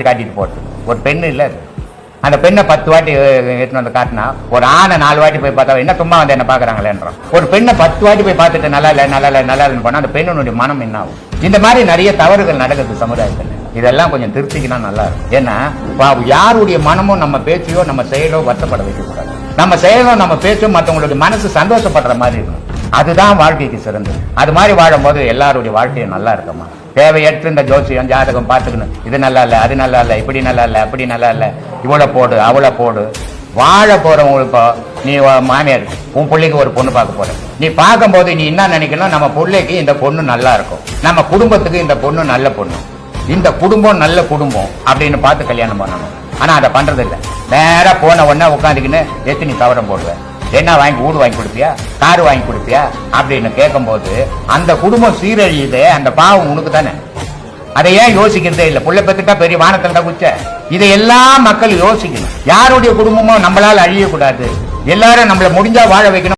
காட்டிட்டு போறது ஒரு பெண்ணு இல்ல அந்த பெண்ணை 10 வாட்டி எடுத்துன்னு வந்து காட்டினா ஒரு ஆணை 4 வாட்டி போய் பார்த்தா என்ன சும்மா வந்து என்ன பாக்குறாங்களேன்றோம். ஒரு பெண்ணை 10 வாட்டி போய் பார்த்துட்டு நல்லா இல்லைன்னு போனா அந்த பெண்ணுடைய மனம் என்ன ஆகும்? இந்த மாதிரி நிறைய தவறுகள் நடக்குது சமுதாயத்தில். இதெல்லாம் கொஞ்சம் திருத்திக்கினா நல்லா இருக்கும். ஏன்னா யாருடைய மனமும் நம்ம பேச்சையோ நம்ம செயலோ வருத்தப்பட வைக்கக்கூடாது. நம்ம செயலோ நம்ம பேச்சோ மற்றவங்களுடைய மனசு சந்தோஷப்படுற மாதிரி இருக்கணும். அதுதான் வாழ்க்கைக்கு சிறந்தது. அது மாதிரி வாழும்போது எல்லாருடைய வாழ்க்கையும் நல்லா இருக்குமா. தேவையற்ற இந்த ஜோசியம் ஜாதகம் பார்த்துக்கணும், இது நல்லா இல்லை, அது நல்லா இல்லை, இப்படி நல்லா இல்லை, அப்படி நல்லா இல்லை, இவ்வளோ போடு அவளை போடு. வாழ போறவங்களுக்கு நீ மாமியார் உன் பிள்ளைக்கு ஒரு பொண்ணு பார்க்க போற, நீ பார்க்கும்போது நீ என்ன நினைக்கணும், நம்ம பிள்ளைக்கு இந்த பொண்ணு நல்லா இருக்கும், நம்ம குடும்பத்துக்கு இந்த பொண்ணு நல்ல பொண்ணு, இந்த குடும்பம் நல்ல குடும்பம் அப்படின்னு பார்த்து கல்யாணம் பண்ணணும். ஆனா அதை பண்றது இல்லை. நேரா போன உடனே உட்காந்துக்கின்னு எத்தனை தவறம் போடுவேன், என்ன வீடு வாங்கி கொடுப்பியா, காரு வாங்கி கொடுப்பியா அப்படின்னு கேட்கும்போது அந்த குடும்பம் சீரழியுது. அந்த பாவம் உனக்கு தானே. அதை ஏன் யோசிக்கிறதே இல்லை? புள்ள பெத்துட்டா பெரிய வானத்தில் தான் குச்ச. இதையெல்லாம் மக்கள் யோசிக்கணும். யாருடைய குடும்பமும் நம்மளால அழியக்கூடாது. எல்லாரும் நம்மள முடிஞ்சா வாழ வைக்கணும்.